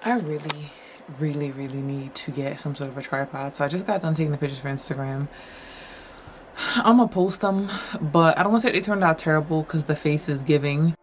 I really need to get some sort of a tripod. So I just got done taking the pictures for Instagram. I'm gonna post them, but I don't want to say they turned out terrible because the face is giving.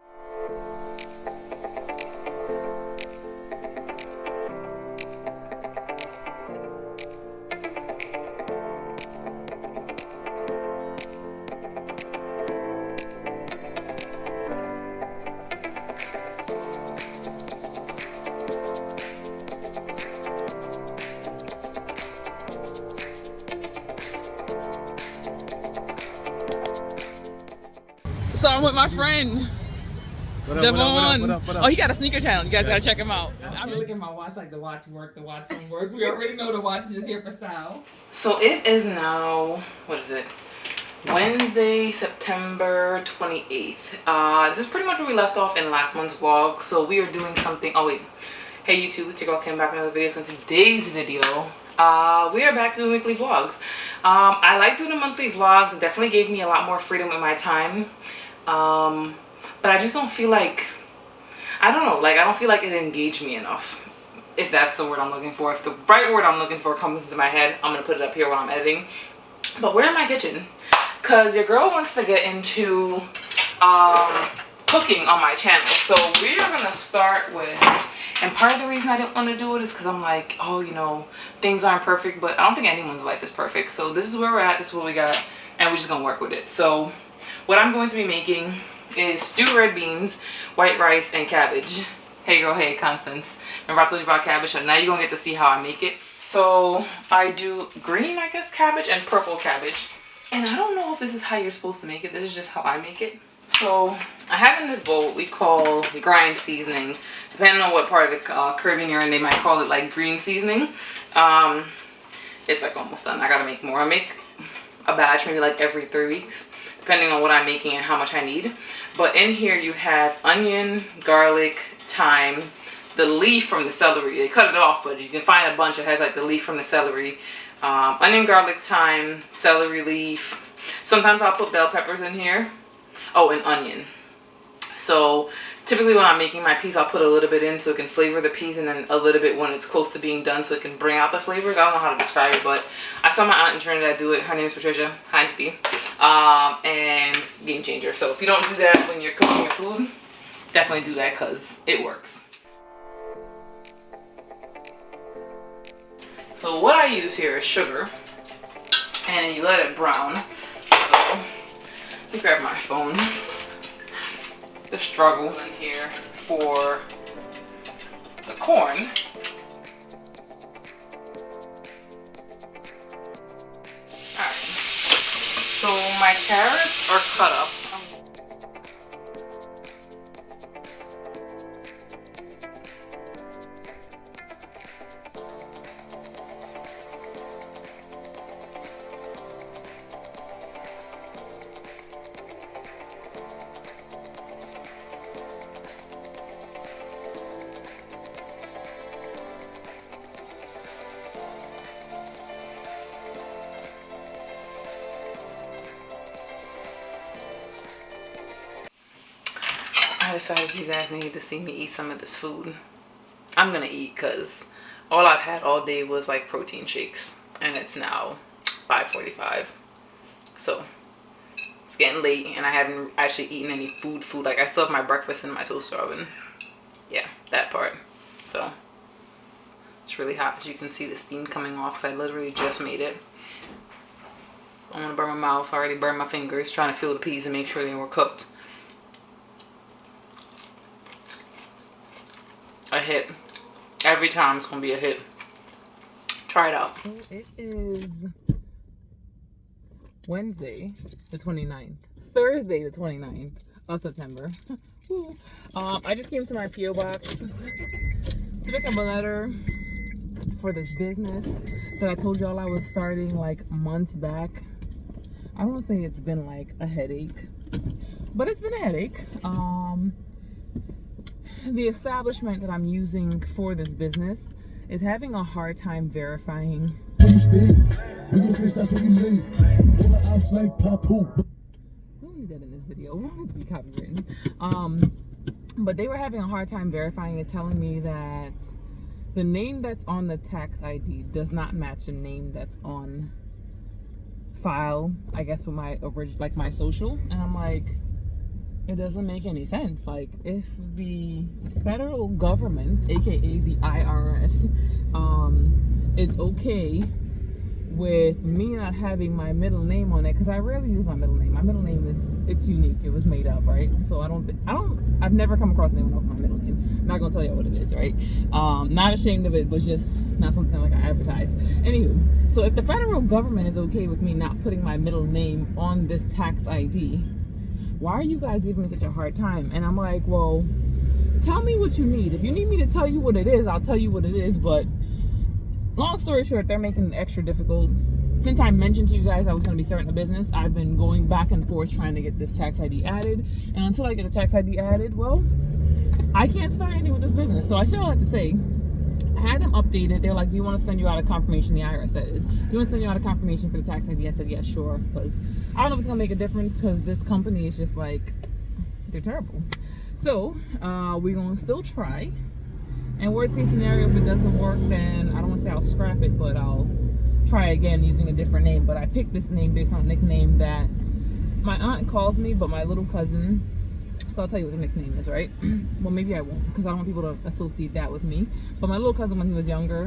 So I'm with my friend Devon. Oh, he got a sneaker channel. You guys gotta check him out. I'm looking at my watch like the watch work, the watch don't work. We already know the watch is just here for style. So it is now, what is it? Wednesday, September 28th. This is pretty much where we left off in last month's vlog. So we are doing something. Oh wait, hey YouTube, it's your girl Kim back with another video. So in today's video, we are back to doing weekly vlogs. I like doing the monthly vlogs. It definitely gave me a lot more freedom with my time. But I just don't feel like, I don't know, like I don't feel like it engaged me enough, if that's the word I'm looking for. If the right word I'm looking for comes into my head, I'm gonna put it up here while I'm editing. But we're in my kitchen because your girl wants to get into cooking on my channel. So we are gonna start with, and part of the reason I didn't want to do it is because I'm like, oh, you know, things aren't perfect, but I don't think anyone's life is perfect. So this is where we're at, this is what we got, and we're just gonna work with it. So what I'm going to be making is stewed red beans, white rice, and cabbage. Hey girl, hey Constance. Remember I told you about cabbage? So now you're gonna get to see how I make it. So I do green, I guess, cabbage and purple cabbage. And I don't know if this is how you're supposed to make it. This is just how I make it. So I have in this bowl what we call grind seasoning. Depending on what part of the Caribbean you're in, they might call it like green seasoning. It's like almost done. I gotta make more. I make a batch maybe like every 3 weeks, depending on what I'm making and how much I need. But in here you have onion, garlic, thyme, the leaf from the celery. They cut it off, but you can find a bunch that has like the leaf from the celery. Onion, garlic, thyme, celery leaf. Sometimes I'll put bell peppers in here. Oh, and onion. So typically when I'm making my peas, I'll put a little bit in so it can flavor the peas, and then a little bit when it's close to being done so it can bring out the flavors. I don't know how to describe it, but I saw my aunt in Trinidad do it. Her name is Patricia. Hi, Auntie. And game changer. So if you don't do that when you're cooking your food, definitely do that because it works. So what I use here is sugar, and you let it brown. So let me grab my phone. The struggle in here for the corn. Alright, so my carrots are cut up. I decided you guys need to see me eat some of this food. I'm gonna eat because all I've had all day was like protein shakes, and it's now 5:45. So it's getting late and I haven't actually eaten any food. Like I still have my breakfast in my toaster oven. Yeah, that part. So it's really hot, as you can see the steam coming off because I literally just made it. I don't want to burn my mouth. I already burned my fingers trying to feel the peas and make sure they were cooked. A hit. Every time it's gonna be a hit. Try it out. So it is Wednesday the 29th. Thursday the 29th of September. I just came to my P.O. box to pick up a letter for this business that I told y'all I was starting like months back. I don't want to say it's been like a headache, but it's been a headache. The establishment that I'm using for this business is having a hard time verifying. We don't need that in this video. We don't need to be copywritten. But they were having a hard time verifying it, telling me that the name that's on the tax ID does not match the name that's on file, I guess, with my original, like my social. And I'm like, it doesn't make any sense. Like, if the federal government, aka the IRS, is okay with me not having my middle name on it, because I rarely use my middle name. My middle name it's unique. It was made up, right? So I've never come across anyone else with my middle name. I'm not gonna tell you what it is, right? Not ashamed of it, but just not something like I advertise. Anywho, so if the federal government is okay with me not putting my middle name on this tax ID, why are you guys giving me such a hard time? And I'm like, well, tell me what you need. If you need me to tell you what it is, I'll tell you what it is. But long story short, they're making it extra difficult. Since I mentioned to you guys I was going to be starting a business, I've been going back and forth trying to get this tax ID added. And until I get the tax ID added, well, I can't start anything with this business. So I still have to say, I had them updated. They're like, do you want to send you out a confirmation? The IRS says, do you want to send you out a confirmation for the tax ID? I said, yeah, sure. Because I don't know if it's going to make a difference, because this company is just like, they're terrible. So we're going to still try. And worst case scenario, if it doesn't work, then I don't want to say I'll scrap it, but I'll try again using a different name. But I picked this name based on a nickname that my aunt calls me, but my little cousin, so I'll tell you what the nickname is, right? Well, maybe I won't, because I don't want people to associate that with me. But my little cousin, when he was younger,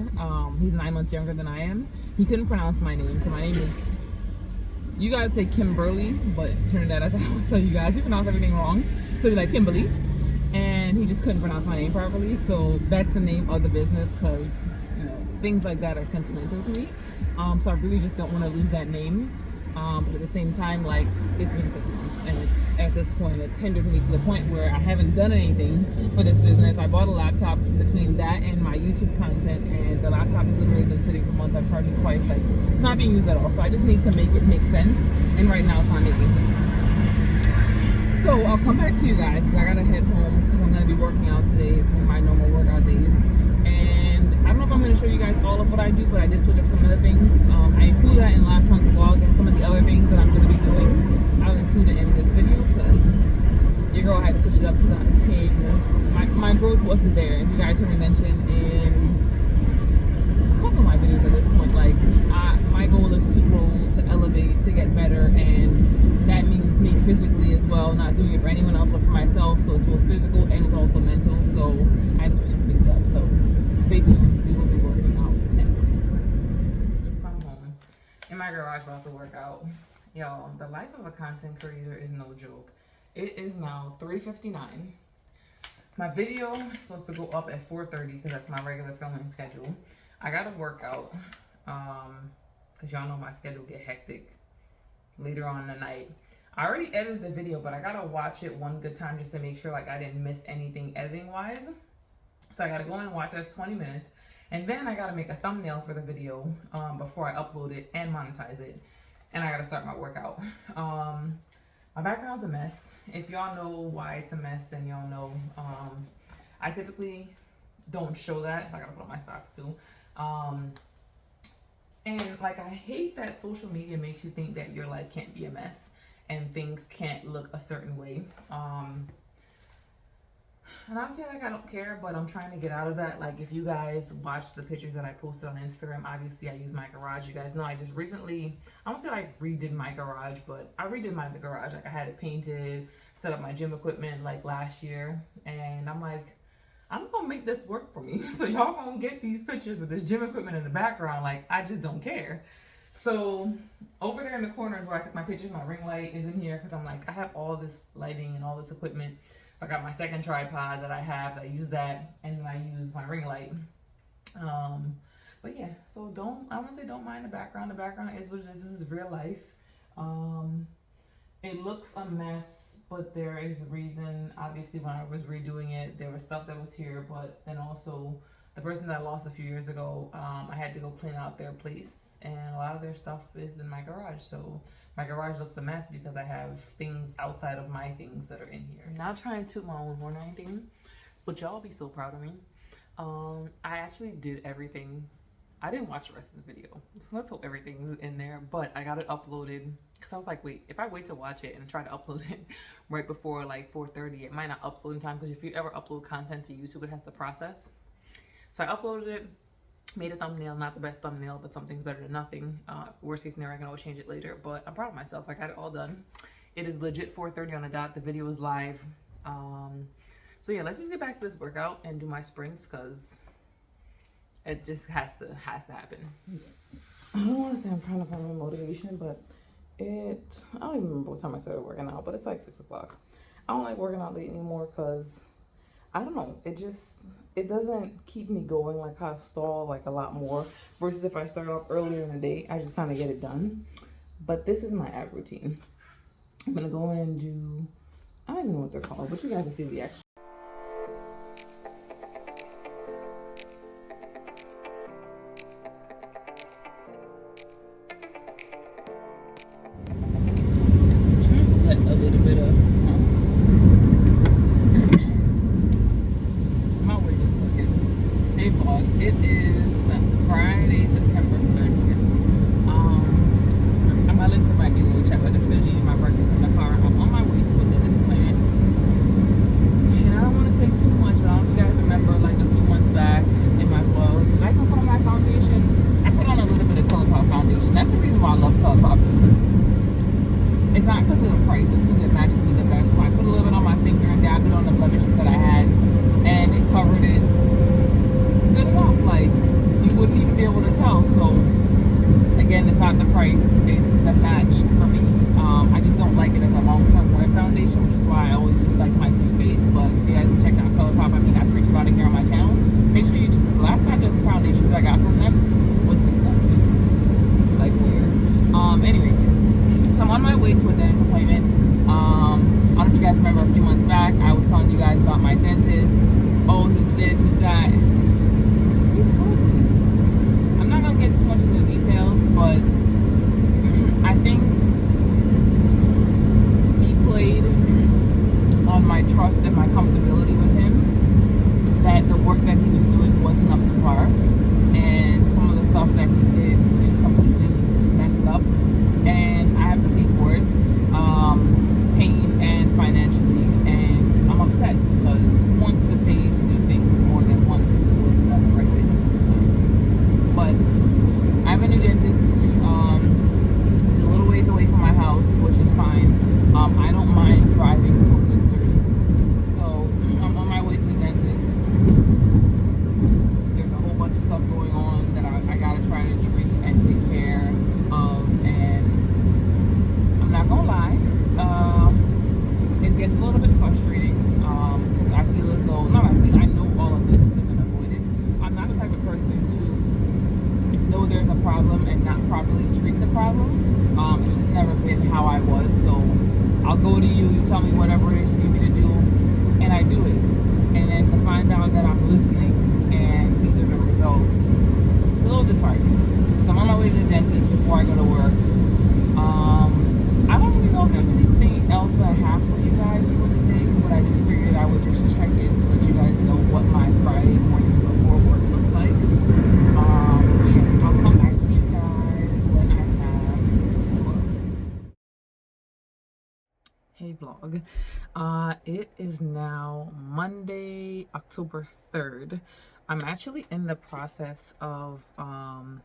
he's 9 months younger than I am, he couldn't pronounce my name. So my name is, you guys say Kimberly, but Trinidad, as I always tell you guys, you pronounce everything wrong. So it'd be like Kimberly. And he just couldn't pronounce my name properly. So that's the name of the business, because, you know, things like that are sentimental to me. So I really just don't want to lose that name. But at the same time, like, it's been 6 months, and it's, at this point, it's hindered me to the point where I haven't done anything for this business. I bought a laptop between that and my YouTube content, and the laptop has literally been sitting for months. I've charged it twice. Like, it's not being used at all. So I just need to make it make sense, and right now it's not making sense. So I'll come back to you guys, because I gotta head home, because I'm gonna be working out today. It's one of my normal workout days. And I don't know if I'm going to show you guys all of what I do, but I did switch up some of the things. I included that in last month's vlog, and some of the other things that I'm going to be doing, I'll include it in this video, because your girl had to switch it up because I became, my growth wasn't there, as you guys heard me mention in a couple of my videos at this point. Like, my goal is to grow, to elevate, to get better, and that means me physically as well, not doing it for anyone else but for myself. So it's both physical and it's also mental, so I had to switch some things up. So stay tuned, we will be working out next. So I'm home in my garage about to work out. Y'all, the life of a content creator is no joke. It is now 3:59. My video is supposed to go up at 4:30 because that's my regular filming schedule. I gotta work out because y'all know my schedule get hectic later on in the night. I already edited the video, but I gotta watch it one good time just to make sure like I didn't miss anything editing wise. So I gotta go in and watch it. That's 20 minutes. And then I gotta make a thumbnail for the video before I upload it and monetize it. And I gotta start my workout. My background's a mess. If y'all know why it's a mess, then y'all know. I typically don't show that. I gotta put on my socks too. And like, I hate that social media makes you think that your life can't be a mess and things can't look a certain way. And I'm saying like I don't care, but I'm trying to get out of that. Like, if you guys watch the pictures that I posted on Instagram, obviously I use my garage. You guys know I just recently, I won't say like redid my garage, but I redid my garage. Like, I had it painted, set up my gym equipment like last year, and I'm like, I'm gonna make this work for me. So y'all gonna get these pictures with this gym equipment in the background. Like, I just don't care. So over there in the corner is where I took my pictures. My ring light is in here because I'm like, I have all this lighting and all this equipment. So I got my second tripod that I have. I use that, and then I use my ring light. But yeah, so I want to say don't mind the background. The background is what it is. This is real life. It looks a mess, but there is a reason. Obviously, when I was redoing it, there was stuff that was here, but then also the person that I lost a few years ago, I had to go clean out their place, and a lot of their stuff is in my garage. So my garage looks a mess because I have things outside of my things that are in here. Not trying to toot my own horn or anything, but y'all be so proud of me. I actually did everything. I didn't watch the rest of the video, so let's hope everything's in there, but I got it uploaded because I was like, wait, if I wait to watch it and try to upload it right before like 4:30, it might not upload in time, because if you ever upload content to YouTube, it has to process. So I uploaded it, made a thumbnail, not the best thumbnail, but something's better than nothing. Worst case scenario, I can always change it later, but I'm proud of myself. I got it all done. It is legit 4:30 on the dot. The video is live. So yeah, let's just get back to this workout and do my sprints, because it just has to happen. I don't want to say I'm trying to find my motivation, but I don't even remember what time I started working out, but it's like 6 o'clock. I don't like working out late anymore because I don't know, it doesn't keep me going. Like I stall like a lot more versus if I start off earlier in the day, I just kind of get it done. But this is my ab routine. I'm gonna go in and do, I don't even know what they're called, but you guys will see the extra. It is Friday, September 30th. My lips might be a little chapped. I just finished eating my breakfast in the car. I'm on my way to a dentist appointment. And I don't want to say too much, but I don't know if you guys remember, like a few months back in my vlog, did I even put on my foundation? I put on a little bit of ColourPop foundation. That's the reason why I love ColourPop. It's not because of the price, it's because it matches me the best. So I put a little bit on my finger and dabbed it on the blemishes that I had, and it covered it good enough, like you wouldn't even be able to tell. So again, it's not the price, it's the match for me. I just don't like it as a long-term wear foundation, which is why I always use like my Too Faced. But if you guys check out ColourPop, I mean, I preach about it here on my channel. Make sure you do, because the last batch of foundations I got from them was $6. Like weird. Anyway, so I'm on my way to a dentist appointment. I don't know if you guys remember a few months back, I was telling you guys about my dentist. Oh, he's this, he's that. He screwed me. I'm not gonna get too much into the details, but I think he played on my trust and my comfortability with him, that the work that he was doing wasn't up to par, and some of the stuff that he did, he just completely messed up, and I have to pay for it, pain and financially, and I'm upset because who wants to pay to do things more than once because it wasn't done the right way the first time. But I have a new dentist. He's a little ways away from my house, which is fine. I don't mind driving for good service. So I'm on my way to the dentist. There's a whole bunch of stuff going on that I gotta try to treat and take care of, and I'm not gonna lie, it gets a little bit frustrating, because I feel as though, I know all of this could have been avoided. I'm not the type of person to know there's a problem and not properly treat the problem. It should have never been how I was. So I'll go to you, you tell me whatever it is you need me to do, and I do it. And then to find out that I'm listening and these are the results, it's a little disheartening. So I'm on my way to the dentist before I go to work. I don't really know if there's anything else that I have for you guys for today, but I just figured I would just check in to let you guys know what my Friday morning before work looks like. Yeah, I'll come back to you guys when I have more. Hey vlog. It is now Monday, October 3rd. I'm actually in the process of I'm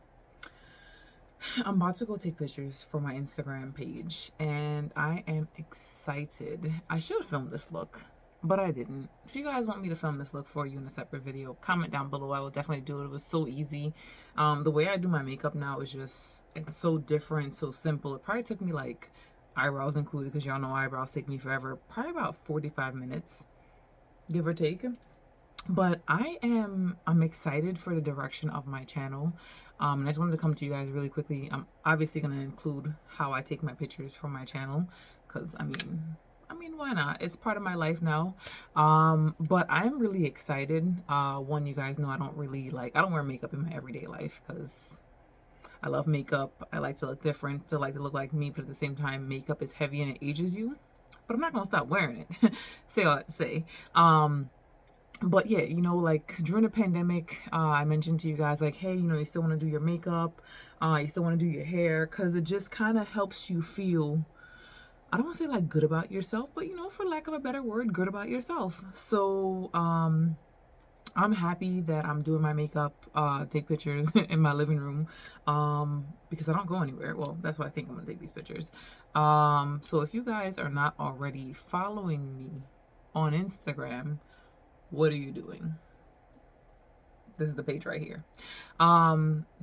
about to go take pictures for my Instagram page, and I am excited. I should have filmed this look, but I didn't. If you guys want me to film this look for you in a separate video, comment down below. I will definitely do it. It was so easy. The way I do my makeup now is just, it's so different, so simple. It probably took me, like, eyebrows included, because y'all know eyebrows take me forever, probably about 45 minutes, give or take. But I'm excited for the direction of my channel. And I just wanted to come to you guys really quickly. I'm obviously going to include how I take my pictures for my channel, because I mean, why not? It's part of my life now. But I'm really excited. One, you guys know I don't wear makeup in my everyday life because I love makeup. I like to look different, to look like me, but at the same time, makeup is heavy and it ages you. But I'm not going to stop wearing it. Say all that to say. But yeah, you know, like during the pandemic, I mentioned to you guys, like, hey, you know, you still want to do your makeup, you still want to do your hair, because it just kind of helps you feel, I don't want to say like good about yourself, but you know, for lack of a better word, good about yourself. So I'm happy that I'm doing my makeup, take pictures in my living room, because I don't go anywhere. Well, that's why I think I'm gonna take these pictures. So if you guys are not already following me on Instagram, what are you doing? This is the page right here.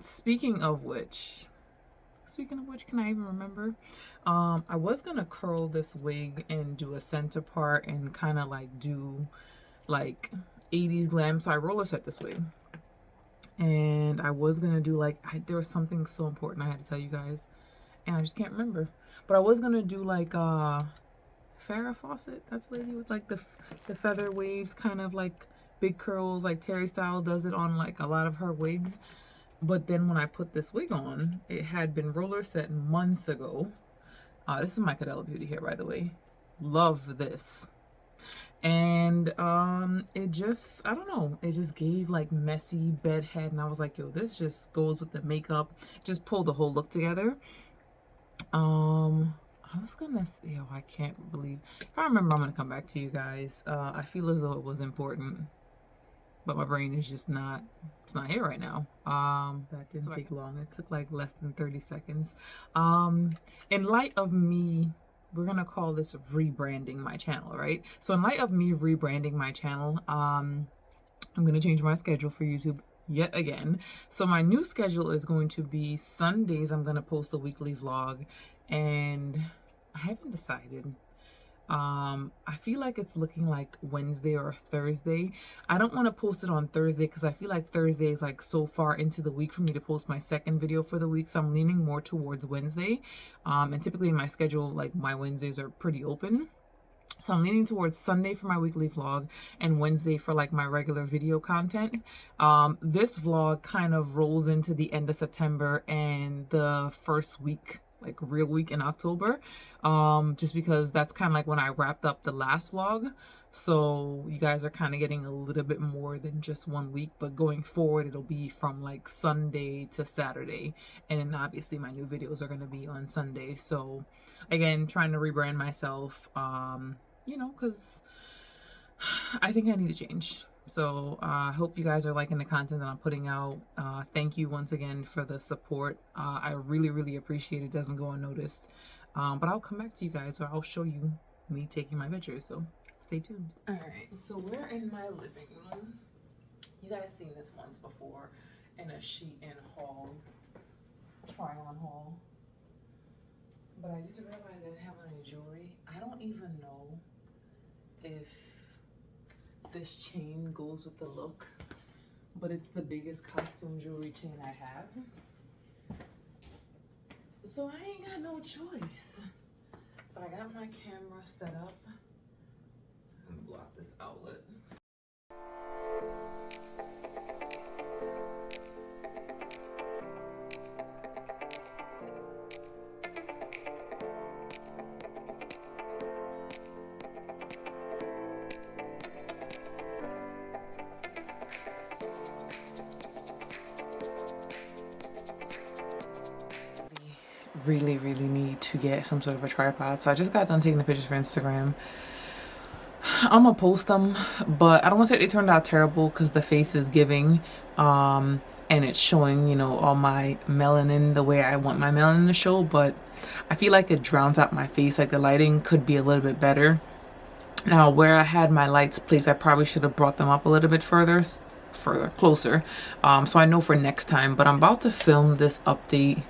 Speaking of which, can I even remember? I was gonna curl this wig and do a center part and kind of like do like 80s glam. So I roller set this wig, and I was gonna do like there was something so important I had to tell you guys, and I just can't remember. But I was gonna do like Farrah Fawcett, that's the lady with like the feather waves, kind of like big curls, like Terry Styles does it on like a lot of her wigs. But then when I put this wig on, it had been roller set months ago. This is my Cadella Beauty hair, by the way. Love this. And it just, I don't know, it just gave like messy bedhead, and I was like, yo, this just goes with the makeup. Just pulled the whole look together. I was gonna say, yo, I can't believe, if I remember, I'm gonna come back to you guys. I feel as though it was important, but my brain is just not, it's not here right now. That didn't take long. It took like less than 30 seconds. In light of me, we're gonna call this rebranding my channel, right? So in light of me rebranding my channel, I'm gonna change my schedule for YouTube yet again. So my new schedule is going to be Sundays. I'm gonna post a weekly vlog, and I haven't decided. I feel like it's looking like Wednesday or Thursday. I don't want to post it on Thursday because I feel like Thursday is like so far into the week for me to post my second video for the week, so I'm leaning more towards Wednesday. And typically in my schedule, like my Wednesdays are pretty open, so I'm leaning towards Sunday for my weekly vlog and Wednesday for like my regular video content. This vlog kind of rolls into the end of September and the first week, like real week in October, just because that's kind of like when I wrapped up the last vlog. So you guys are kind of getting a little bit more than just 1 week, but going forward it'll be from like Sunday to Saturday, and then obviously my new videos are going to be on Sunday. So again, trying to rebrand myself, you know, because I think I need to change. So I hope you guys are liking the content that I'm putting out. Thank you once again for the support. I really appreciate it. Doesn't go unnoticed. But I'll come back to you guys, or I'll show you me taking my pictures. So stay tuned. All right, so we're in my living room. You guys seen this once before in a sheet-in haul, try-on haul. But I just realized I didn't have any jewelry. I don't even know if this chain goes with the look, but it's the biggest costume jewelry chain I have, so I ain't got no choice. But I got my camera set up. I'm gonna block this outlet. Really need to get some sort of a tripod, so I just got done taking the pictures for Instagram. I'm gonna post them, but I don't want to say they turned out terrible because the face is giving, and it's showing, you know, all my melanin the way I want my melanin to show, but I feel like it drowns out my face. Like the lighting could be a little bit better. Now where I had my lights placed, I probably should have brought them up a little bit closer, so I know for next time. But I'm about to film this update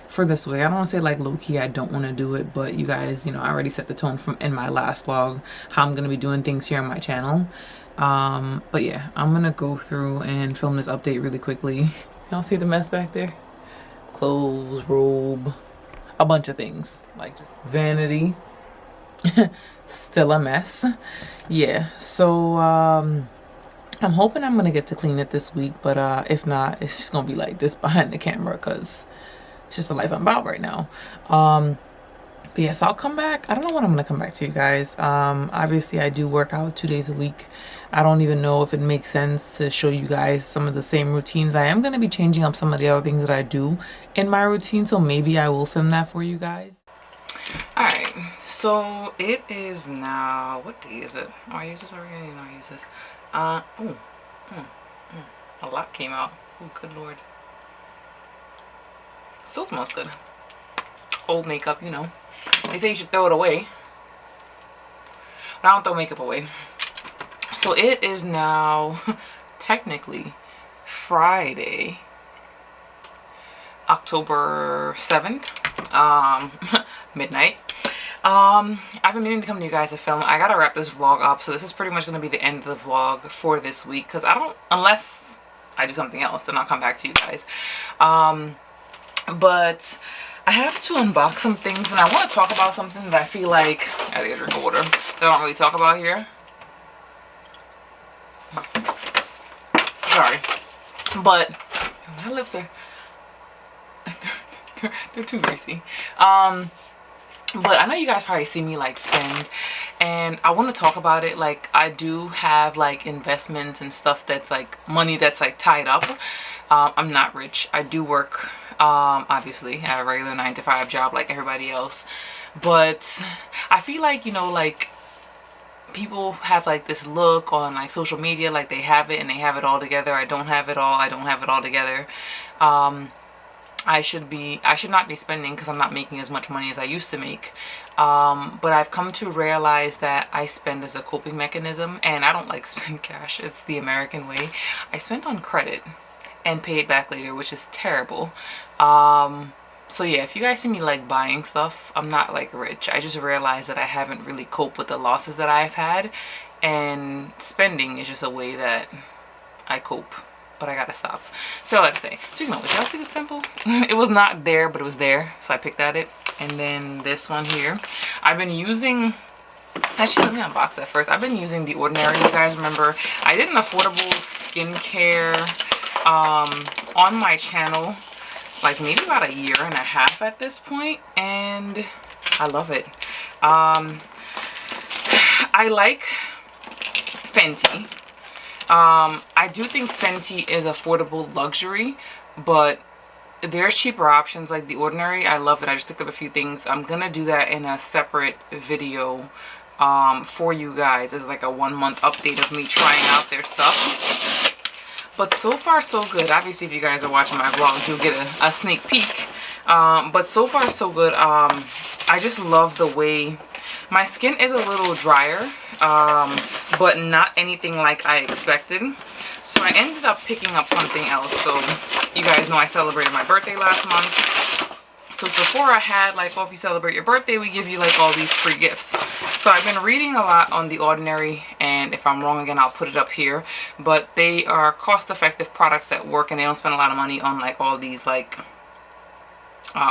for this wig. I don't want to say like low-key I don't want to do it, but you guys, you know, I already set the tone from in my last vlog how I'm gonna be doing things here on my channel. But yeah, I'm gonna go through and film this update really quickly. Y'all see the mess back there? Clothes, robe, a bunch of things, like just vanity. Still a mess. Yeah, so I'm hoping I'm gonna get to clean it this week, but if not, it's just gonna be like this behind the camera because it's just the life I'm about right now. But yeah, so I'll come back. I don't know when I'm gonna come back to you guys. Obviously I do work out 2 days a week. I don't even know if it makes sense to show you guys some of the same routines. I am gonna be changing up some of the other things that I do in my routine, so maybe I will film that for you guys. All right, so it is now, what day is it? Oh, I use this already. I didn't know I use this. A lot came out. Oh, good lord. Still smells good. Old makeup, you know. They say you should throw it away. But I don't throw makeup away. So it is now technically Friday, October 7th, midnight. I've been meaning to come to you guys to film. I gotta wrap this vlog up, so this is pretty much gonna be the end of the vlog for this week, because I don't, unless I do something else, then I'll come back to you guys. But I have to unbox some things, and I want to talk about something that I feel like, I gotta get a drink of water, that I don't really talk about here. Sorry, but my lips are they're too greasy. But I know you guys probably see me like spend, and I want to talk about it. Like, I do have like investments and stuff that's like money that's like tied up. I'm not rich. I do work, obviously I have a regular 9-to-5 job like everybody else, but I feel like, you know, like people have like this look on like social media like they have it and they have it all together. I don't have it all. I don't have it all together. I should not be spending because I'm not making as much money as I used to make. But I've come to realize that I spend as a coping mechanism, and I don't like spend cash. It's the American way. I spend on credit and pay it back later, which is terrible. So yeah, if you guys see me like buying stuff, I'm not like rich. I just realized that I haven't really coped with the losses that I've had, and spending is just a way that I cope. But I gotta stop. So let's say, speaking of which, y'all see this pimple? It was not there, but it was there, so I picked at it. And then this one here, I've been using, actually let me unbox that first. I've been using The Ordinary. You guys remember I did an affordable skincare on my channel like maybe about 1.5 years at this point, and I love it. I like Fenty. I do think Fenty is affordable luxury, but there's cheaper options like The Ordinary. I love it. I just picked up a few things. I'm gonna do that in a separate video for you guys as like a 1-month update of me trying out their stuff. But so far so good. Obviously if you guys are watching my vlog, you'll get a sneak peek. But so far so good. I just love the way my skin is a little drier, but not anything like I expected. So I ended up picking up something else. So you guys know I celebrated my birthday last month. So Sephora had like, well, if you celebrate your birthday, we give you like all these free gifts. So I've been reading a lot on The Ordinary, and if I'm wrong again, I'll put it up here. But they are cost-effective products that work, and they don't spend a lot of money on like all these like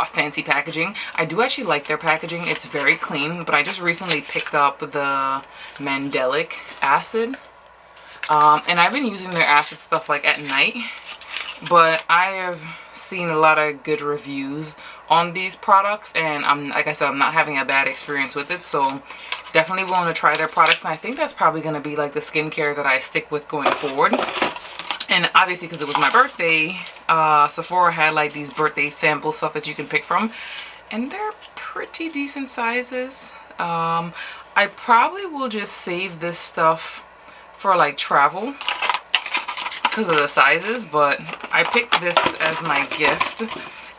fancy packaging. I do actually like their packaging. It's very clean, but I just recently picked up the Mandelic acid, and I've been using their acid stuff like at night, but I have seen a lot of good reviews on these products, and I'm, like I said, I'm not having a bad experience with it, so definitely willing to try their products. And I think that's probably going to be like the skincare that I stick with going forward. And obviously because it was my birthday, Sephora had like these birthday sample stuff that you can pick from, and they're pretty decent sizes. I probably will just save this stuff for like travel because of the sizes, but I picked this as my gift.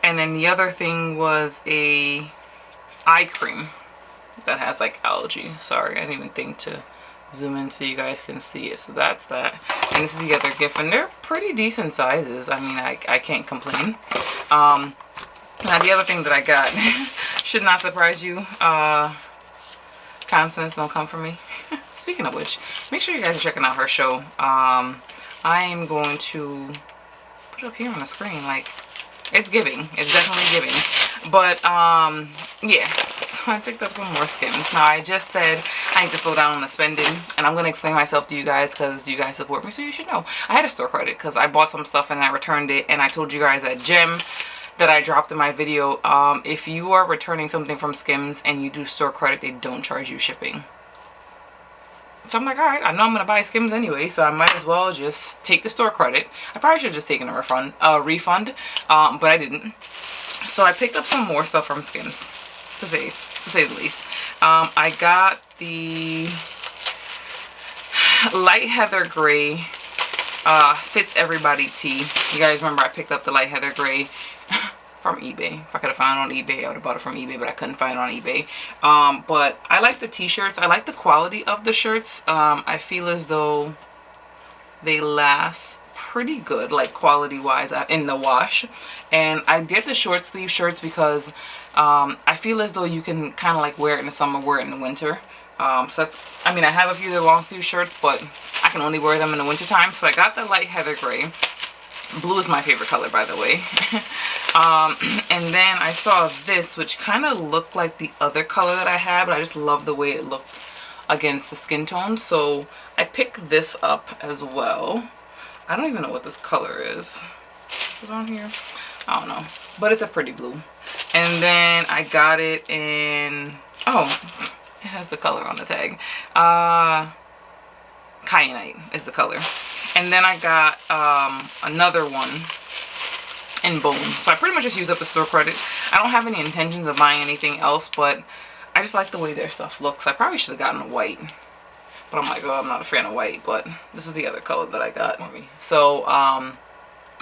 And then the other thing was a eye cream that has like algae. Sorry, I didn't even think to zoom in so you guys can see it. So that's that, and this is the other gift, and they're pretty decent sizes. I mean, I can't complain. Now the other thing that I got should not surprise you. Constance, don't come for me. Speaking of which, make sure you guys are checking out her show. I am going to put it up here on the screen. Like, it's giving. It's definitely giving. But yeah, so I picked up some more Skims. Now I just said I need to slow down on the spending, and I'm going to explain myself to you guys because you guys support me, so you should know. I had a store credit because I bought some stuff and I returned it, and I told you guys that gem that I dropped in my video, if you are returning something from Skims and you do store credit, they don't charge you shipping. So I'm like, alright, I know I'm going to buy Skims anyway, so I might as well just take the store credit. I probably should have just taken a refund, but I didn't. So I picked up some more stuff from Skims, to say the least. I got the Light Heather Gray Fits Everybody tee. You guys remember I picked up the light heather gray from eBay. If I could have found it on eBay, I would have bought it from eBay, but I couldn't find it on eBay. But I like the t-shirts. I like the quality of the shirts. I feel as though they last pretty good, like quality wise, in the wash. And I did the short sleeve shirts because I feel as though you can kind of like wear it in the summer, wear it in the winter. So that's, I mean, I have a few of the long sleeve shirts, but I can only wear them in the winter time. So I got the light heather gray. Blue is my favorite color, by the way. And then I saw this, which kind of looked like the other color that I had, but I just love the way it looked against the skin tone. So I picked this up as well. I don't even know what this color is. Is it on here? I don't know. But it's a pretty blue. And then I got it in, oh, it has the color on the tag. Kyanite is the color. And then I got another one in bone. So I pretty much just used up the store credit. I don't have any intentions of buying anything else, but I just like the way their stuff looks. I probably should have gotten a white, but I'm like, oh, I'm not a fan of white, but this is the other color that I got for me. So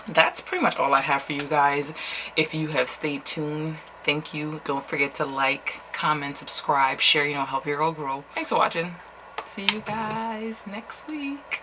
that's pretty much all I have for you guys. If you have stayed tuned, thank you. Don't forget to like, comment, subscribe, share, you know, help your girl grow. Thanks for watching. See you guys next week.